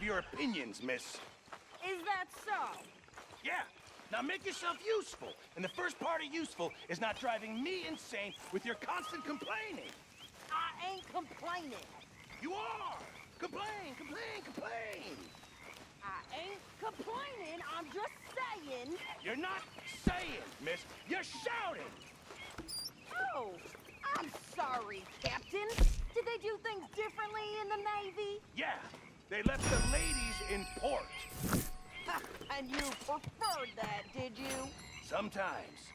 your opinions, miss. Is that so? Yeah. Now make yourself useful. And the first part of useful is not driving me insane with your constant complaining. I ain't complaining. You are! Complain, complain, complain! I ain't complaining, I'm just saying. You're not saying, miss. You're shouting! Oh, I'm sorry, Captain. Did they do things differently in the Navy? Yeah, they left the ladies in port. And you preferred that, did you? Sometimes.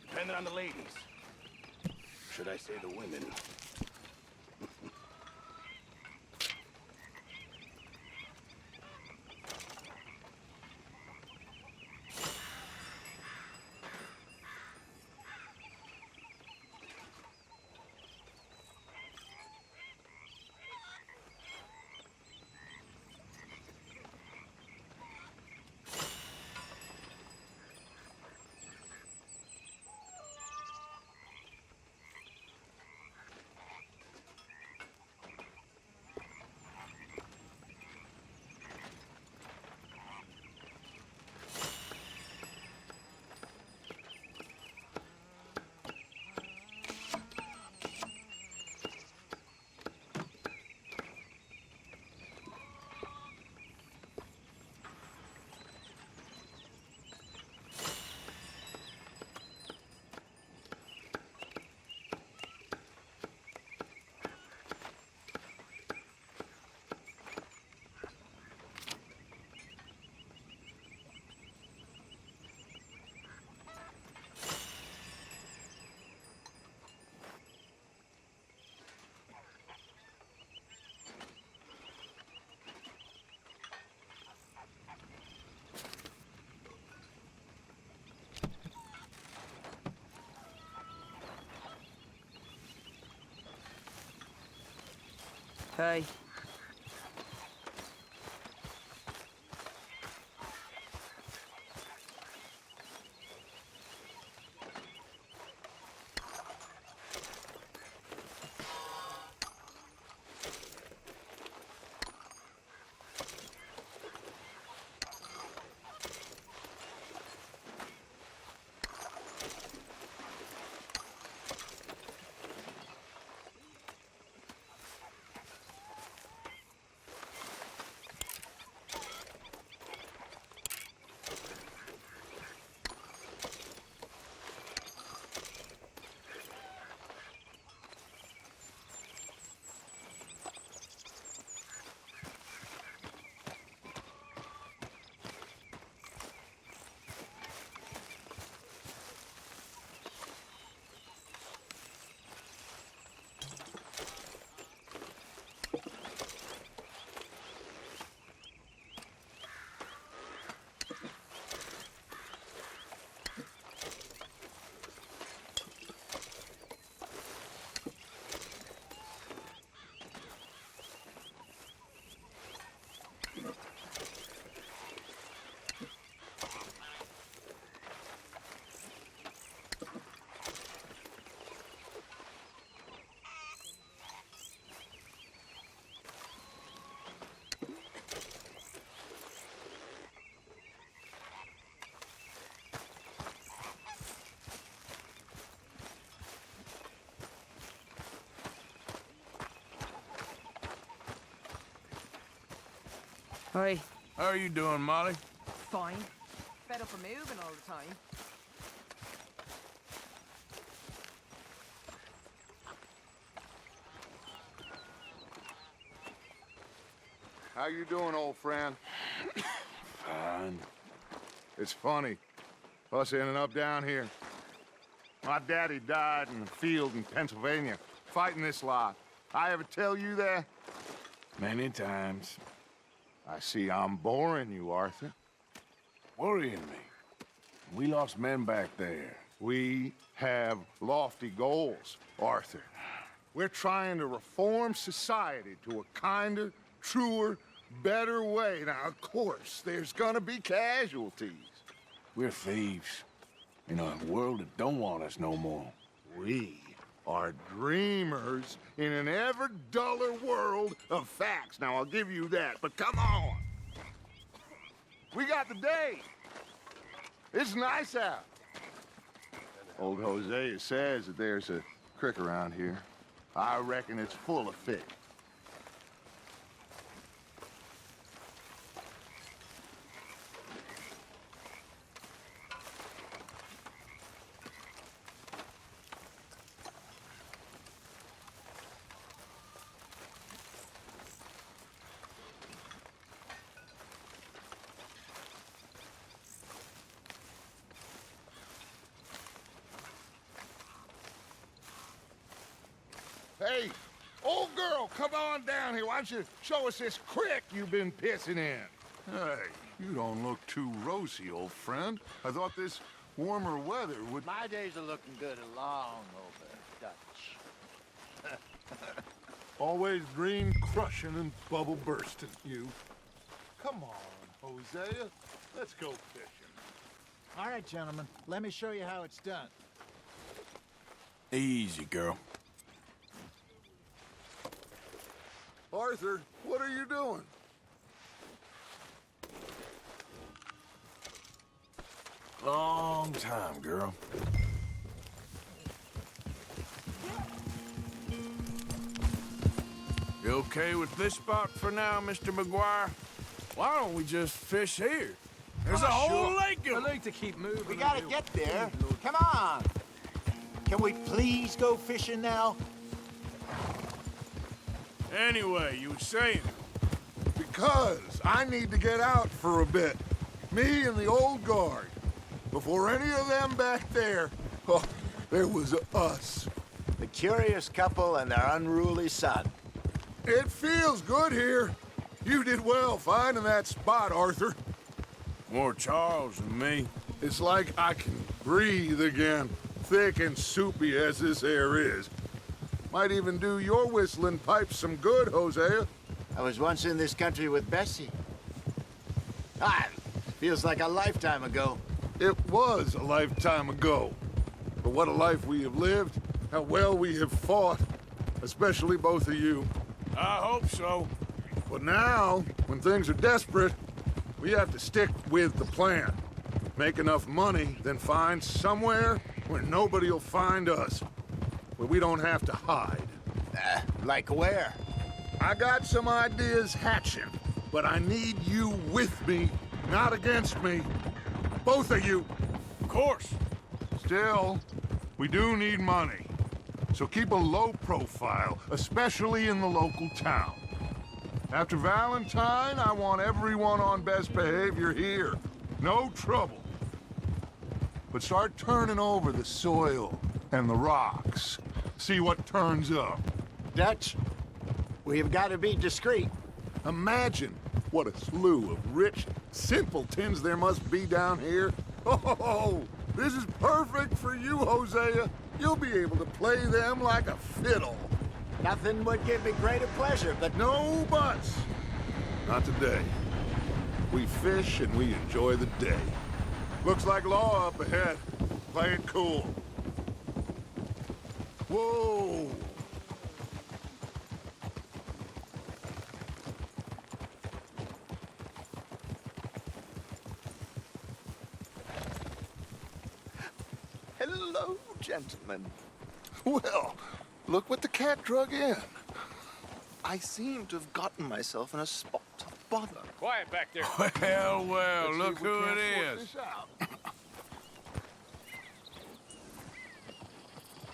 Depending on the ladies. Should I say the women? Hey. Hi. How are you doing, Molly? Fine. Fed up of moving all the time. How you doing, old friend? Fine. It's funny, us ending up down here. My daddy died in the field in Pennsylvania, fighting this lot. I ever tell you that? Many times. I see I'm boring you, Arthur. Worrying me. We lost men back there. We have lofty goals, Arthur. We're trying to reform society to a kinder, truer, better way. Now, of course, there's gonna be casualties. We're thieves. In a world that don't want us no more. We are dreamers in an ever duller world of facts. Now, I'll give you that, but come on. We got the day. It's nice out. Old Hosea says that there's a creek around here. I reckon it's full of fish. Hey, old girl, come on down here. Why don't you show us this creek you've been pissing in? Hey, you don't look too rosy, old friend. I thought this warmer weather would... My days are looking good along over Dutch. Always green crushing and bubble bursting, you. Come on, Hosea. Let's go fishing. All right, gentlemen, let me show you how it's done. Easy, girl. Arthur, what are you doing? Long time, girl. You okay with this spot for now, Mr. McGuire? Why don't we just fish here? There's a whole lake I of... like to keep moving. We gotta get there. Come on. Can we please go fishing now? Anyway, you were saying... Because I need to get out for a bit. Me and the old guard. Before any of them back there, oh, there was us. The curious couple and their unruly son. It feels good here. You did well finding that spot, Arthur. More Charles than me. It's like I can breathe again, thick and soupy as this air is. Might even do your whistling pipes some good, Hosea. I was once in this country with Bessie. Ah, feels like a lifetime ago. It was a lifetime ago. But what a life we have lived, how well we have fought, especially both of you. I hope so. But now, when things are desperate, we have to stick with the plan. Make enough money, then find somewhere where nobody will find us. Where we don't have to hide. Like where? I got some ideas hatching, but I need you with me, not against me. Both of you. Of course. Still, we do need money. So keep a low profile, especially in the local town. After Valentine, I want everyone on best behavior here. No trouble. But start turning over the soil and the rocks. See what turns up. Dutch, we've got to be discreet. Imagine what a slew of rich simpletons there must be down here. Oh, this is perfect for you, Hosea. You'll be able to play them like a fiddle. Nothing would give me greater pleasure, but No buts. Not today. We fish and we enjoy the day. Looks like law up ahead. Play it cool. Whoa! hello, gentlemen. Well, look what the cat drug in. I seem to have gotten myself in a spot of bother. Quiet back there. Well, well, Let's see look if we who can't it sort is. this out.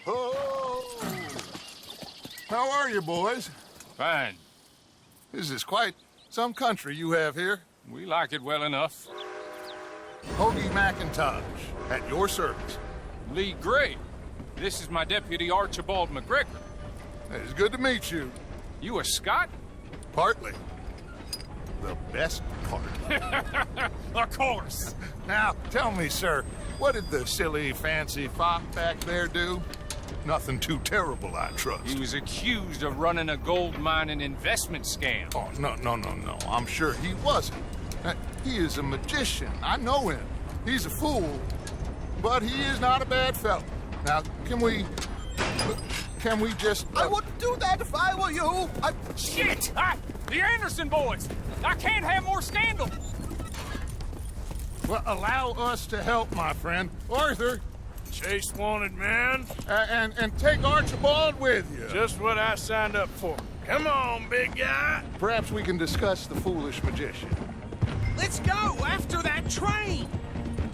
Oh! How are you, boys? Fine. This is quite some country you have here. We like it well enough. Hoagie McIntosh, at your service. Lee Gray. This is my deputy Archibald McGregor. It's good to meet you. You a Scot? Partly. The best part. Of course. Now, tell me, sir, what did the silly, fancy fop back there do? Nothing too terrible, I trust. He was accused of running a gold mining investment scam. Oh, no. I'm sure he wasn't. He is a magician. I know him. He's a fool, but he is not a bad fellow. Now, can we just... I wouldn't do that if I were you. Shit! The Anderson boys! I can't have more scandal! Well, allow us to help, my friend. Arthur, Chase wanted man. and take Archibald with you. Just what I signed up for. Come on, big guy. Perhaps we can discuss the foolish magician. Let's go after that train.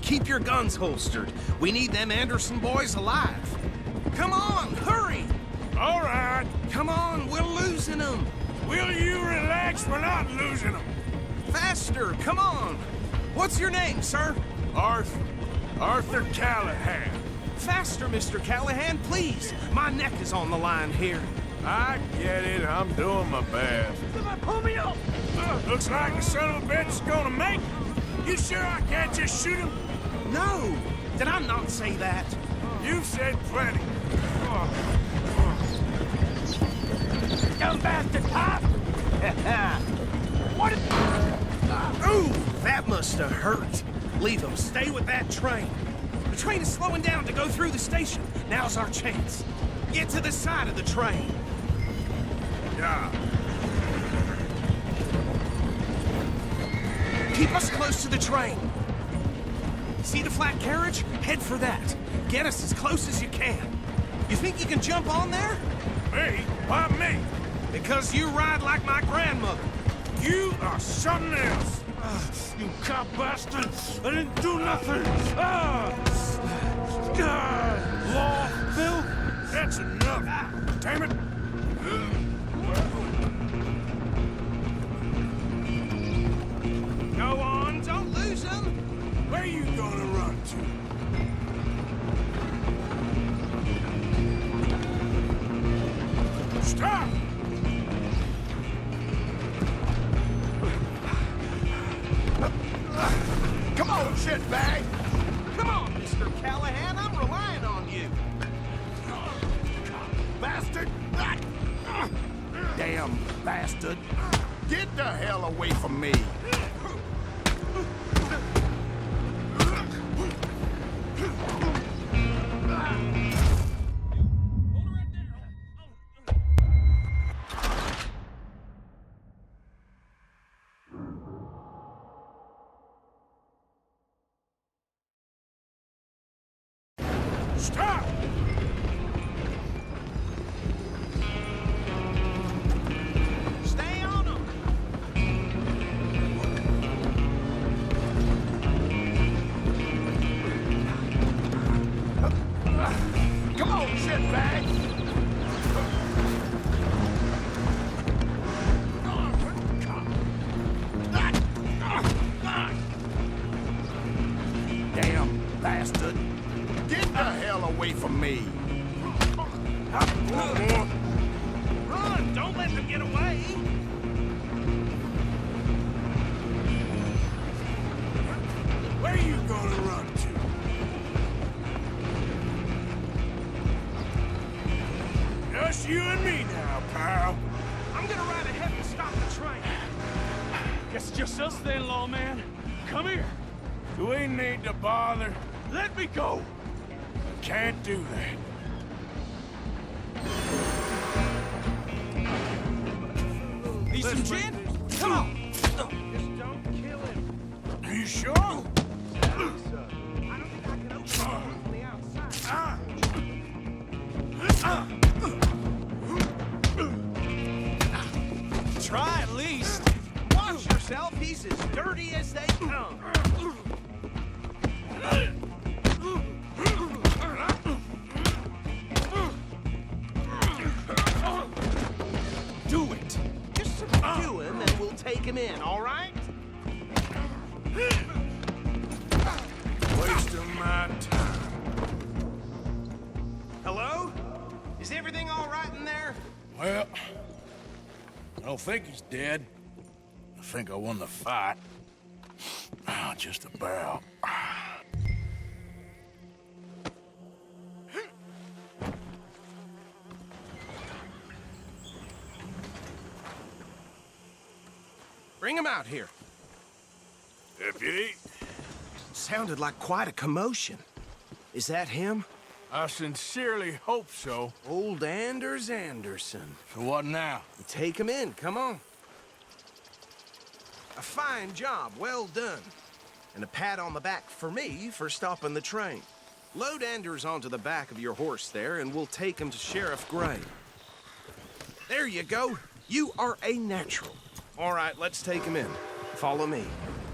Keep your guns holstered. We need them Anderson boys alive. Come on, hurry. All right. Come on, we're losing them. Will you relax? We're not losing them. Faster, come on. What's your name, sir? Arthur. Arthur Callahan. Faster, Mr. Callahan, please. My neck is on the line here. I get it. I'm doing my best. Pull me up. Looks like the son of a bitch is gonna make it. You sure I can't just shoot him? No. Did I not say that? You've said plenty. Come bastard, cop! What is... Ooh, that must have hurt. Leave him. Stay with that train. The train is slowing down to go through the station. Now's our chance. Get to the side of the train. Yeah. Keep us close to the train. See the flat carriage? Head for that. Get us as close as you can. You think you can jump on there? Me? Why me? Because you ride like my grandmother. You are something else. You cop bastard! I didn't do nothing! Law, Bill? That's enough! Damn it! Go on, don't lose him! Where you gonna run to? Stop! Come on, shitbag! Come on, Mr. Callahan, I'm relying on you. Bastard! Damn bastard. Get the hell away from me! Stop! Stay on him. Come on, shitbag! Damn bastard. Get the hell away from me! Run! Don't let them get away! Where you gonna run to? Just you and me now, pal. I'm gonna ride ahead and stop the train. Guess it's just us then, lawman. Come here. Do we need to bother? Let me go. Can't do that. Need some gin? Come on! Just don't kill him. Are you sure? I don't think I can open the door from the outside. Try at least. Watch yourself. He's as dirty as they come. Do it. Just subdue him and we'll take him in, all right? Wasting my time. Hello? Is everything all right in there? Well, I don't think he's dead. I think I won the fight. Just about. Bring him out here. Deputy, Sounded like quite a commotion. Is that him? I sincerely hope so. Old Anders Anderson. So what now? Take him in, come on. A fine job, well done. And a pat on the back for me for stopping the train. Load Anders onto the back of your horse there, and we'll take him to Sheriff Gray. There you go. You are a natural. All right, let's take him in. Follow me.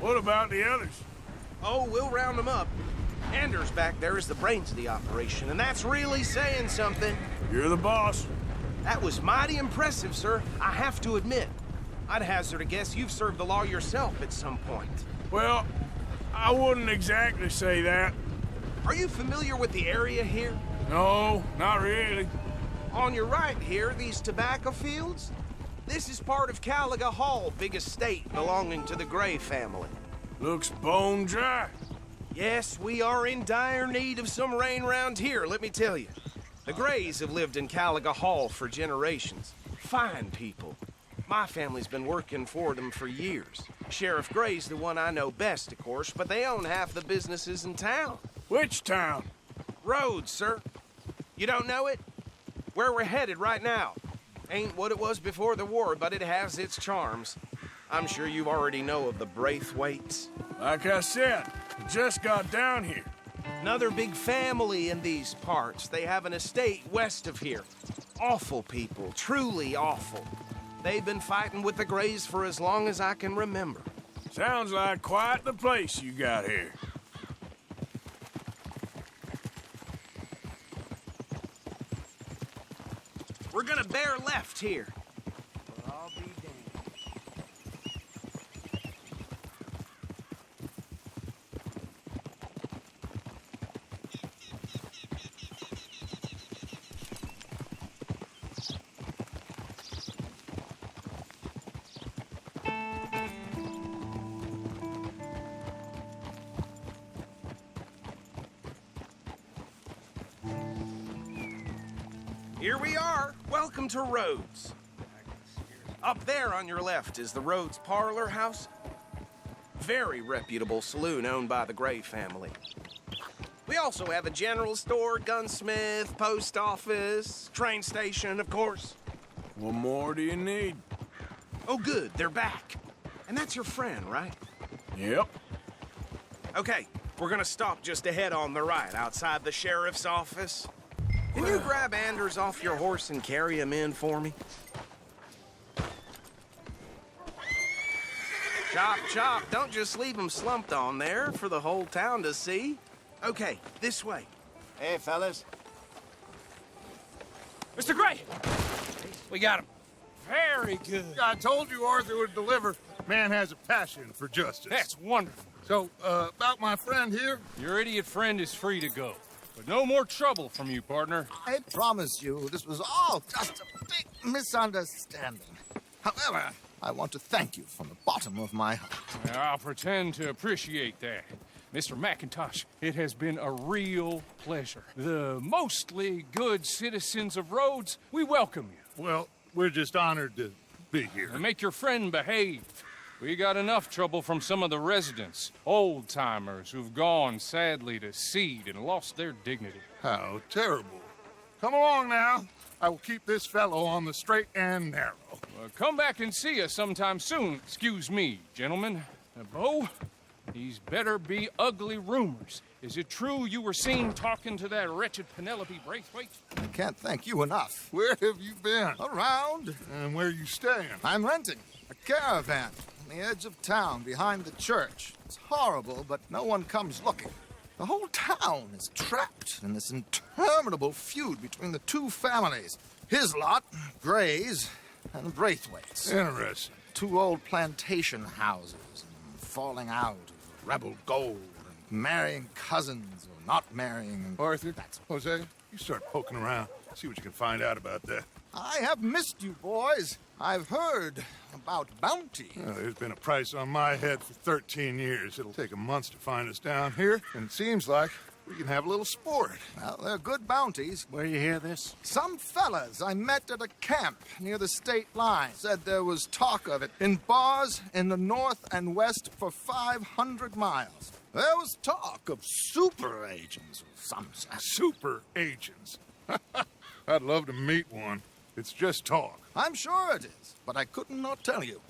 What about the others? Oh, we'll round them up. Anders back there is the brains of the operation, and that's really saying something. You're the boss. That was mighty impressive, sir. I have to admit. I'd hazard a guess you've served the law yourself at some point. Well, I wouldn't exactly say that. Are you familiar with the area here? No, not really. On your right here, these tobacco fields? This is part of Caliga Hall, big estate belonging to the Gray family. Looks bone dry. Yes, we are in dire need of some rain round here, let me tell you. The Grays have lived in Caliga Hall for generations. Fine people. My family's been working for them for years. Sheriff Gray's the one I know best, of course, but they own half the businesses in town. Which town? Rhodes, sir. You don't know it? Where we're headed right now. Ain't what it was before the war, but it has its charms. I'm sure you already know of the Braithwaites. Like I said, I just got down here. Another big family in these parts. They have an estate west of here. Awful people, truly awful. They've been fighting with the Grays for as long as I can remember. Sounds like quite the place you got here. We're gonna bear left here. I'll be damned. Here we are. Welcome to Rhodes. Up there on your left is the Rhodes Parlor House. Very reputable saloon owned by the Gray family. We also have a general store, gunsmith, post office, train station, of course. What more do you need? Oh, good. They're back. And that's your friend, right? Yep. Okay, we're gonna stop just ahead on the right, outside the sheriff's office. Can you grab Anders off your horse and carry him in for me? Chop, chop. Don't just leave him slumped on there for the whole town to see. Okay, this way. Hey, fellas. Mr. Gray! We got him. Very good. I told you Arthur would deliver. Man has a passion for justice. That's wonderful. So, about my friend here? Your idiot friend is free to go. But no more trouble from you, partner. I promise you, this was all just a big misunderstanding. However, I want to thank you from the bottom of my heart. I'll pretend to appreciate that. Mr. McIntosh, it has been a real pleasure. The mostly good citizens of Rhodes, we welcome you. Well, we're just honored to be here. And make your friend behave. We got enough trouble from some of the residents, old-timers who've gone, sadly, to seed and lost their dignity. How terrible. Come along now. I will keep this fellow on the straight and narrow. Come back and see us sometime soon. Excuse me, gentlemen. Bo, these better be ugly rumors. Is it true you were seen talking to that wretched Penelope Braithwaite? I can't thank you enough. Where have you been? Around. And where you staying? I'm renting a caravan on the edge of town behind the church. It's horrible, but no one comes looking. The whole town is trapped in this interminable feud between the two families. His lot, Gray's, and Braithwaite's. Interesting. Two old plantation houses, and falling out of rebel gold, and marrying cousins or not marrying. Arthur, Jose, you start poking around. See what you can find out about that. I have missed you, boys. I've heard about bounty. Well, there's been a price on my head for 13 years. It'll take 'em months to find us down here, and it seems like we can have a little sport. Well, they're good bounties. Where you hear this? Some fellas I met at a camp near the state line said there was talk of it in bars in the north and west for 500 miles. There was talk of super agents of some sort. Super agents. I'd love to meet one. It's just talk. I'm sure it is, but I couldn't not tell you.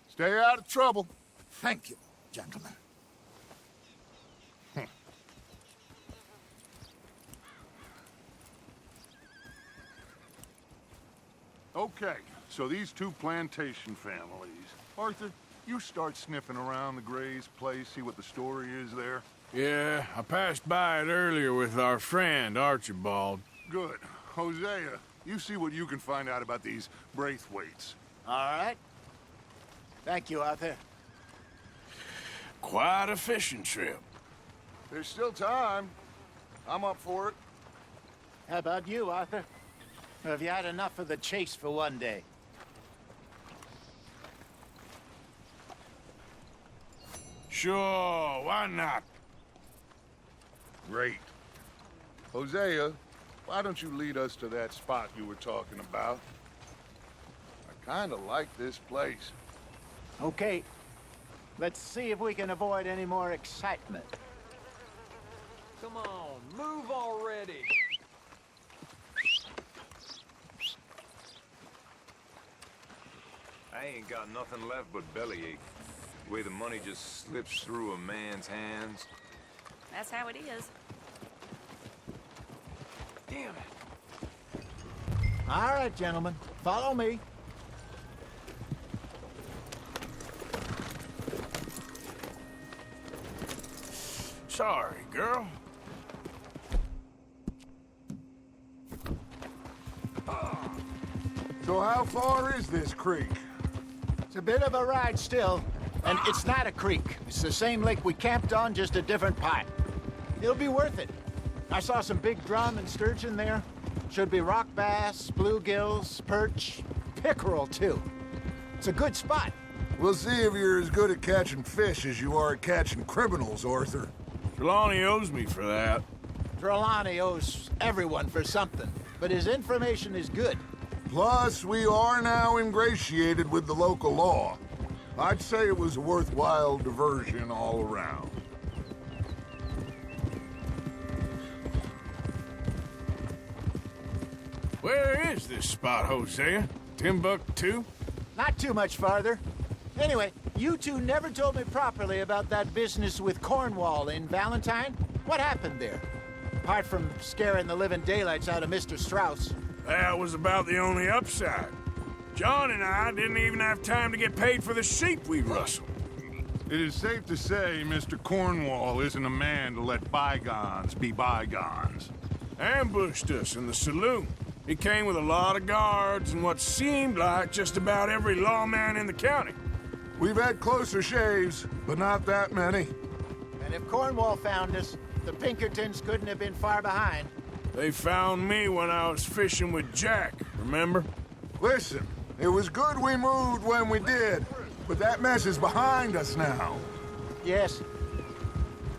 Stay out of trouble. Thank you, gentlemen. Okay, so these two plantation families. Arthur, you start sniffing around the Gray's place, see what the story is there. Yeah, I passed by it earlier with our friend, Archibald. Good. Hosea, you see what you can find out about these Braithwaites. All right. Thank you, Arthur. Quite a fishing trip. There's still time. I'm up for it. How about you, Arthur? Or have you had enough of the chase for one day? Sure, why not? Great. Hosea, why don't you lead us to that spot you were talking about? I kind of like this place. Okay. Let's see if we can avoid any more excitement. Come on, move already. I ain't got nothing left but bellyache. The way the money just slips through a man's hands. That's how it is. Damn it. All right, gentlemen. Follow me. Sorry, girl. So how far is this creek? It's a bit of a ride still, and it's not a creek. It's the same lake we camped on, just a different part. It'll be worth it. I saw some big drum and sturgeon there. Should be rock bass, bluegills, perch, pickerel, too. It's a good spot. We'll see if you're as good at catching fish as you are at catching criminals, Arthur. Trelawney owes me for that. Trelawney owes everyone for something, but his information is good. Plus, we are now ingratiated with the local law. I'd say it was a worthwhile diversion all around. Where is this spot, Hosea? Timbuktu? Not too much farther. Anyway, you two never told me properly about that business with Cornwall in Valentine. What happened there? Apart from scaring the living daylights out of Mr. Strauss. That was about the only upside. John and I didn't even have time to get paid for the sheep we rustled. It is safe to say Mr. Cornwall isn't a man to let bygones be bygones. Ambushed us in the saloon. He came with a lot of guards and what seemed like just about every lawman in the county. We've had closer shaves, but not that many. And if Cornwall found us, the Pinkertons couldn't have been far behind. They found me when I was fishing with Jack, remember? Listen, it was good we moved when we did, but that mess is behind us now. Yes.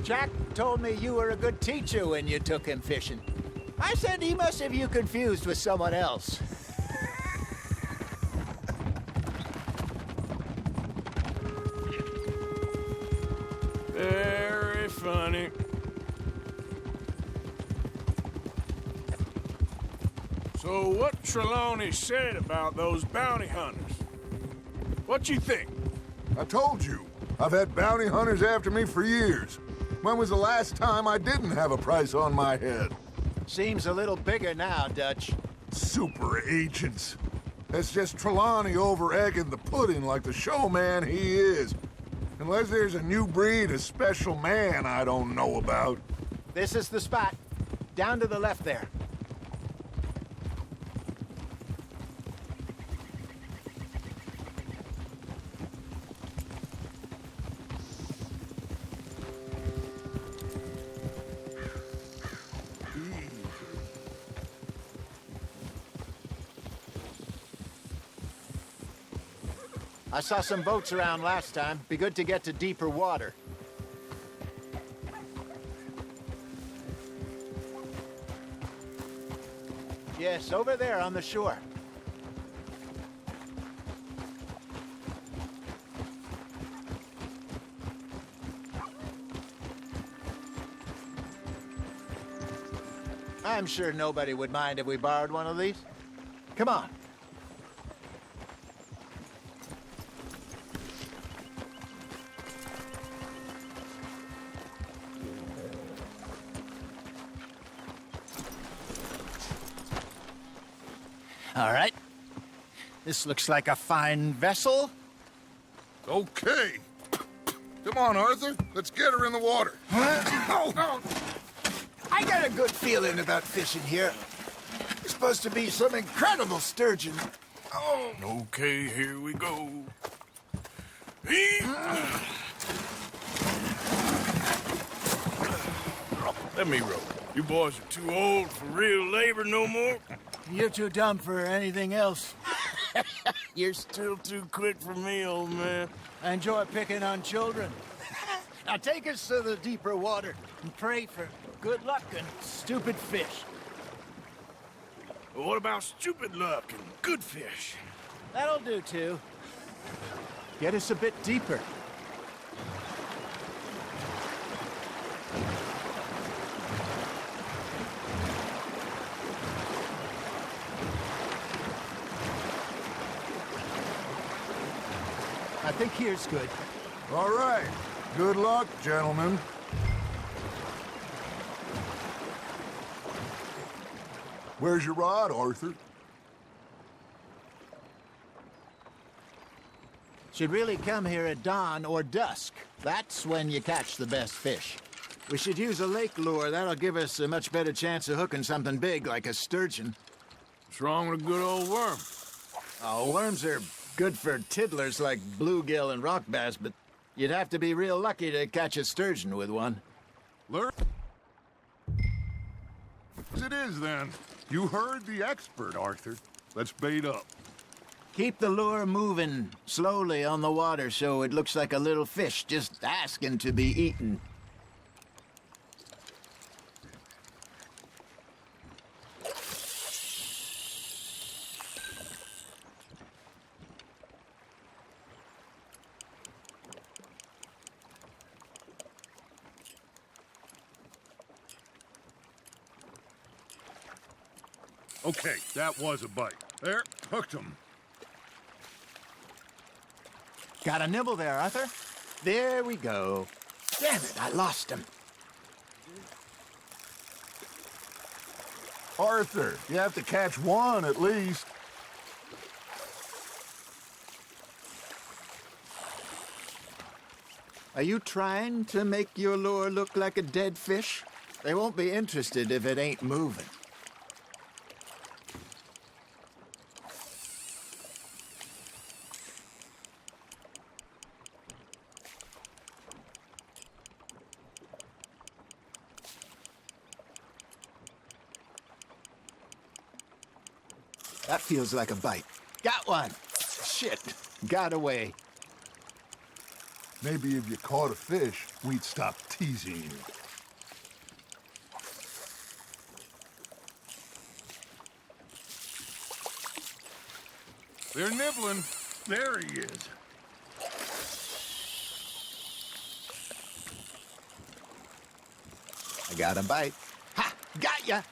Jack told me you were a good teacher when you took him fishing. I said he must have you confused with someone else. Very funny. So what Trelawney said about those bounty hunters? What you think? I told you, I've had bounty hunters after me for years. When was the last time I didn't have a price on my head? Seems a little bigger now, Dutch. Super agents. That's just Trelawney over-egging the pudding like the showman he is. Unless there's a new breed of special man I don't know about. This is the spot. Down to the left there. I saw some boats around last time. Be good to get to deeper water. Yes, over there on the shore. I'm sure nobody would mind if we borrowed one of these. Come on. All right. This looks like a fine vessel. Okay. Come on, Arthur. Let's get her in the water. Oh. I got a good feeling about fishing here. It's supposed to be some incredible sturgeon. Oh. Okay, here we go. Let me row. You boys are too old for real labor no more. You're too dumb for anything else. You're still too quick for me, old man. I enjoy picking on children. Now take us to the deeper water and pray for good luck and stupid fish. Well, what about stupid luck and good fish? That'll do, too. Get us a bit deeper. I think here's good. All right. Good luck, gentlemen. Where's your rod, Arthur? Should really come here at dawn or dusk. That's when you catch the best fish. We should use a lake lure. That'll give us a much better chance of hooking something big like a sturgeon. What's wrong with a good old worm? Oh, worms are good for tiddlers like bluegill and rock bass, but you'd have to be real lucky to catch a sturgeon with one. Learn as it is, then. You heard the expert, Arthur. Let's bait up. Keep the lure moving slowly on the water so it looks like a little fish just asking to be eaten. Okay, that was a bite. There, hooked him. Got a nibble there, Arthur. There we go. Damn it, I lost him. Arthur, you have to catch one at least. Are you trying to make your lure look like a dead fish? They won't be interested if it ain't moving. That feels like a bite. Got one. Shit. Got away. Maybe if you caught a fish, we'd stop teasing you. They're nibbling. There he is. I got a bite. Ha! Got ya!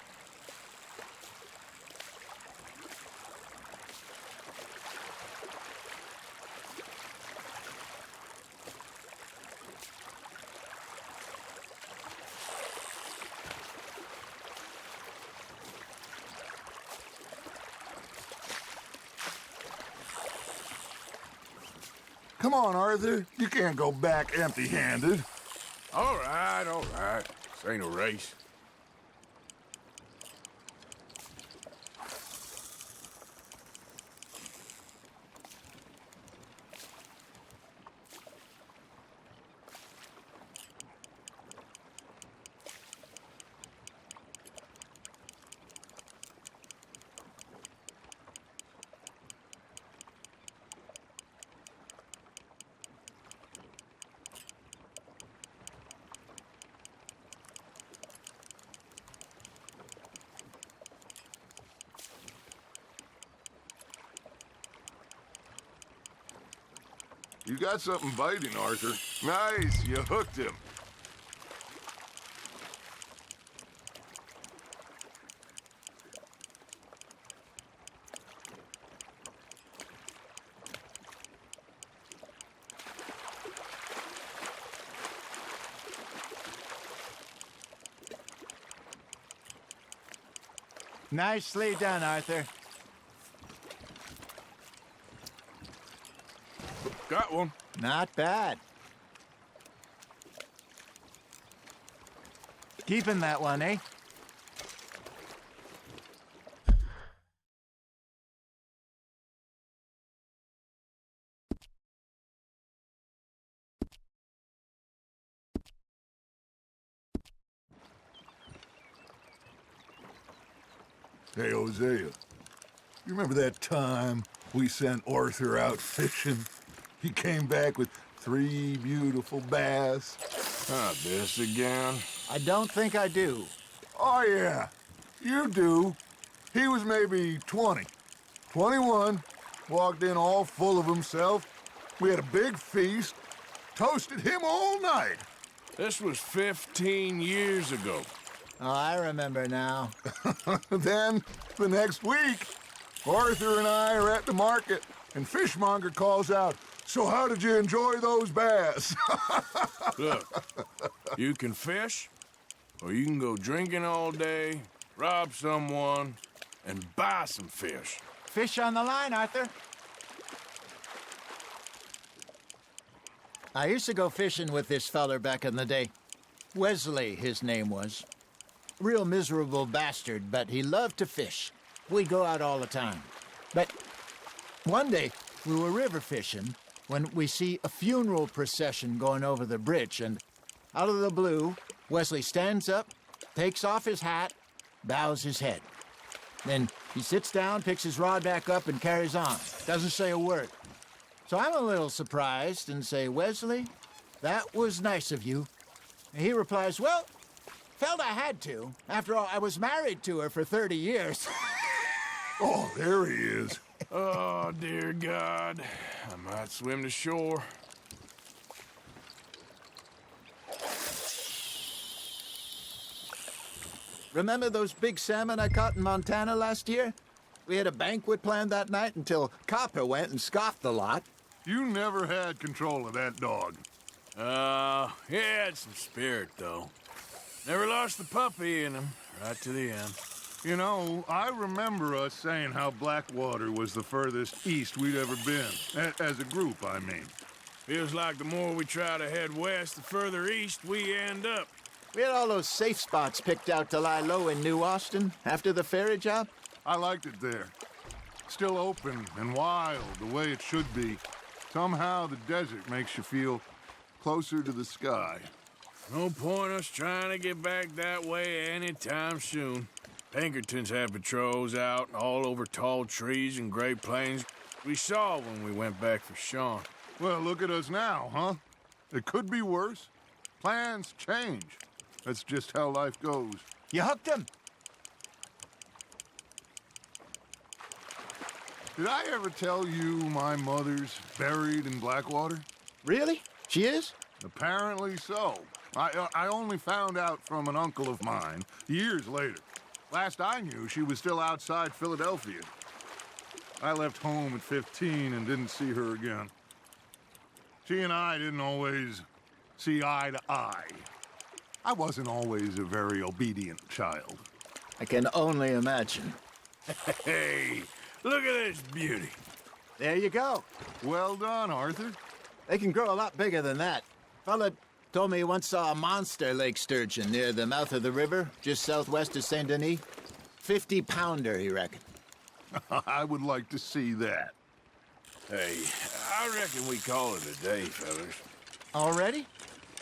Come on, Arthur. You can't go back empty-handed. All right, all right. This ain't a race. You got something biting, Arthur. Nice, you hooked him. Nicely done, Arthur. Got one. Not bad. Keeping that one, eh? Hey, Hosea, you remember that time we sent Arthur out fishing? He came back with 3 beautiful bass. Ah, this again? I don't think I do. Oh, yeah, you do. He was maybe 20, 21, walked in all full of himself. We had a big feast, toasted him all night. This was 15 years ago. Oh, I remember now. Then, the next week, Arthur and I are at the market, and Fishmonger calls out, "So how did you enjoy those bass?" Look, you can fish, or you can go drinking all day, rob someone, and buy some fish. Fish on the line, Arthur. I used to go fishing with this feller back in the day. Wesley, his name was. Real miserable bastard, but he loved to fish. We'd go out all the time. But one day, we were river fishing when we see a funeral procession going over the bridge, and out of the blue, Wesley stands up, takes off his hat, bows his head. Then he sits down, picks his rod back up, and carries on. Doesn't say a word. So I'm a little surprised and say, "Wesley, that was nice of you." And he replies, "Well, felt I had to. After all, I was married to her for 30 years. Oh, there he is. Oh, dear God. I might swim to shore. Remember those big salmon I caught in Montana last year? We had a banquet planned that night until Copper went and scoffed the lot. You never had control of that dog. He had some spirit, though. Never lost the puppy in him, right to the end. You know, I remember us saying how Blackwater was the furthest east we'd ever been. As a group, I mean. Feels like the more we try to head west, the further east we end up. We had all those safe spots picked out to lie low in New Austin after the ferry job. I liked it there. Still open and wild, the way it should be. Somehow the desert makes you feel closer to the sky. No point us trying to get back that way anytime soon. Pinkertons had patrols out all over tall trees and Great Plains. We saw when we went back for Sean. Well, look at us now, huh? It could be worse. Plans change. That's just how life goes. You hooked him. Did I ever tell you my mother's buried in Blackwater? Really? She is? Apparently so. I only found out from an uncle of mine years later. Last I knew, she was still outside Philadelphia. I left home at 15 and didn't see her again. She and I didn't always see eye to eye. I wasn't always a very obedient child. I can only imagine. Hey, look at this beauty. There you go. Well done, Arthur. They can grow a lot bigger than that. Fella told me he once saw a monster lake sturgeon near the mouth of the river, just southwest of Saint Denis. 50-pounder, he reckoned. I would like to see that. Hey, I reckon we call it a day, fellas. Already?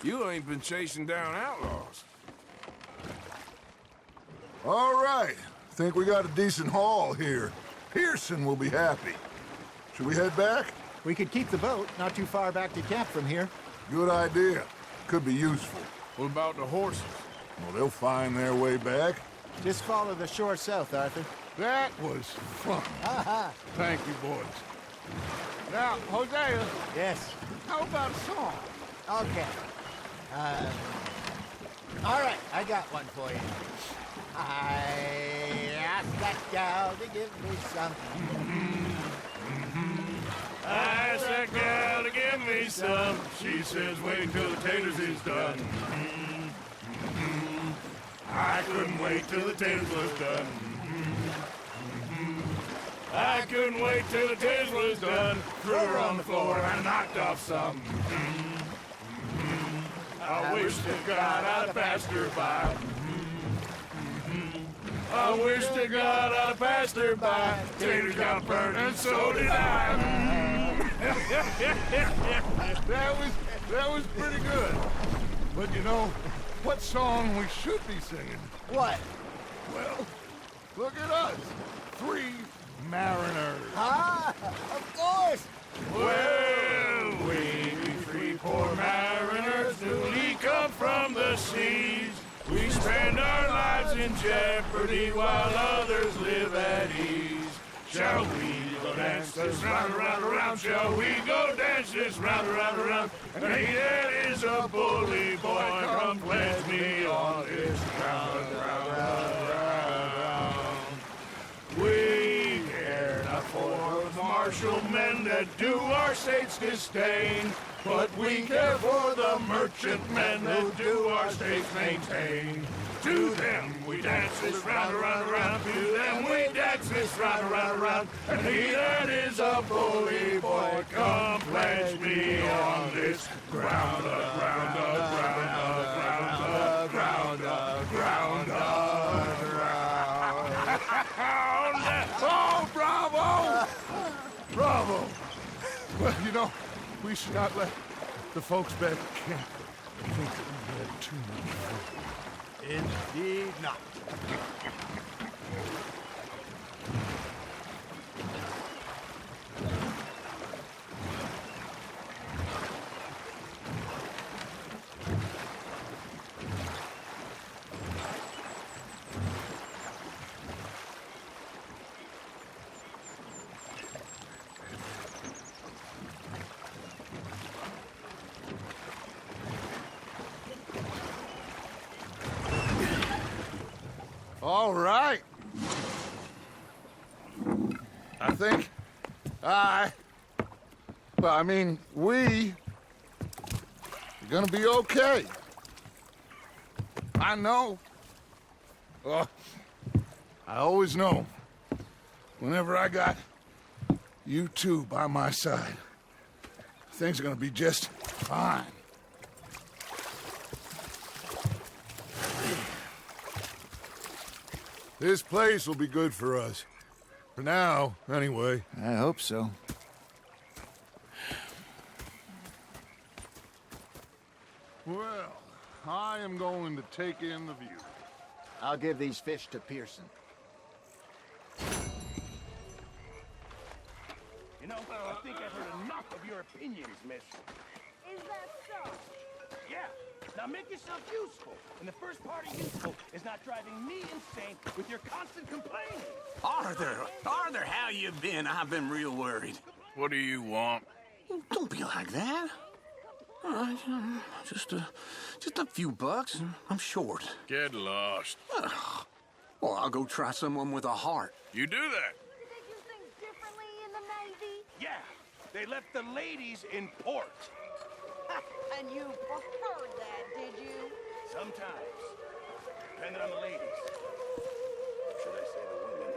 You ain't been chasing down outlaws. All right. Think we got a decent haul here. Pearson will be happy. Should we head back? We could keep the boat not too far back to camp from here. Good idea. Could be useful. What about the horses? Well, they'll find their way back. Just follow the shore south, Arthur. That was fun. Thank you, boys. Now, Hosea, Yes. how about a song? Okay. All right, I got one for you. I asked that gal to give me some. I asked that gal to give me some. She says, wait till the taters is done. I couldn't wait till the taters was done. I couldn't wait till the taste was done. Threw her on the floor and knocked off some. I wish to God I'd passed her by. I wish to God I'd passed her by. Taters got burned and so did I. That was pretty good. But you know, what song we should be singing? What? Well, look at us. 3 mariners. Ah, of course. Well, we 3 poor mariners newly come from the seas. We spend our lives in jeopardy while others live at ease. Shall we go dance this round, around, around? Shall we go dance this round, around, around? And he that is a bully boy, come pledge me on this ground, We care not for the martial men that do our state's disdain, but we care for the merchant men that do our states maintain. To them we dance this round, around, around. To them we dance this round, around, around. And he that is a bully boy, come pledge me on this ground, ground, ground, ground, ground, ground, ground. Oh, bravo! Bravo! Well, you know, we should not let the folks back at camp think that we had too much fun. Indeed not. All right. I think we are gonna be okay. I know. I always know. Whenever I got you two by my side, things are gonna be just fine. This place will be good for us. For now, anyway. I hope so. Well, I am going to take in the view. I'll give these fish to Pearson. You know, I think I've heard enough of your opinions, miss. Is that so? Yeah. Now make yourself useful. And the first part of useful is not driving me insane with your constant complaining. Arthur, how you been? I've been real worried. What do you want? Don't be like that. All right, just a few bucks. I'm short. Get lost. Well, I'll go try someone with a heart. You do that. Did they do things differently in the Navy? Yeah. They left the ladies in port. And you preferred that, did you? Sometimes. Depending on the ladies. Should I say the women?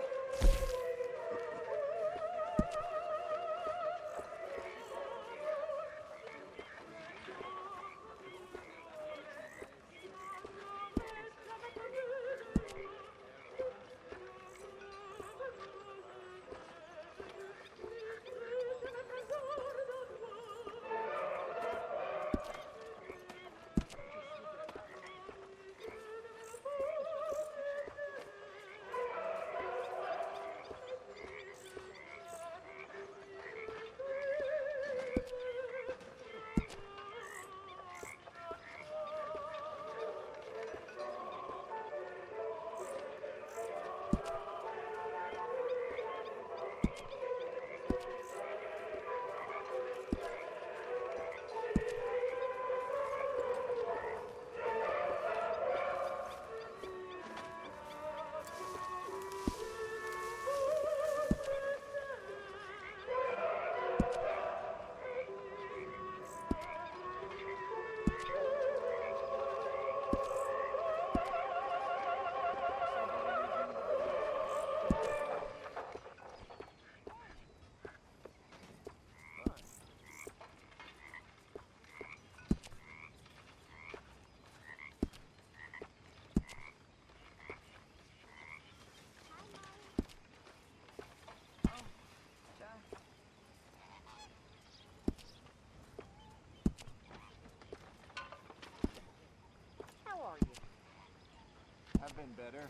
I've been better.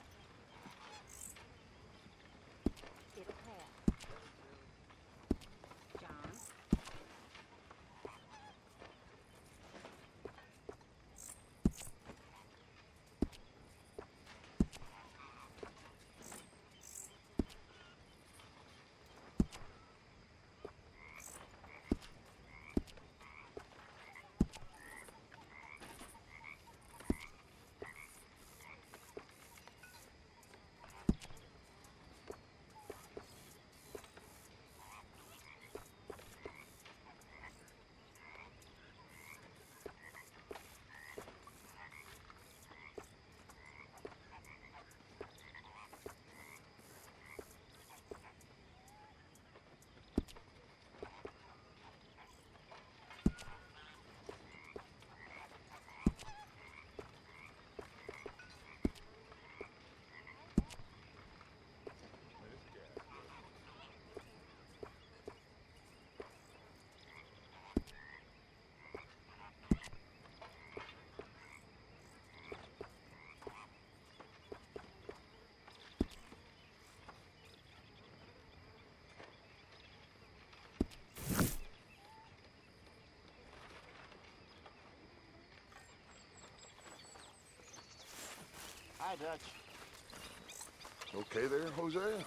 It'll pass. John? Hi, Dutch. Okay there, Hosea?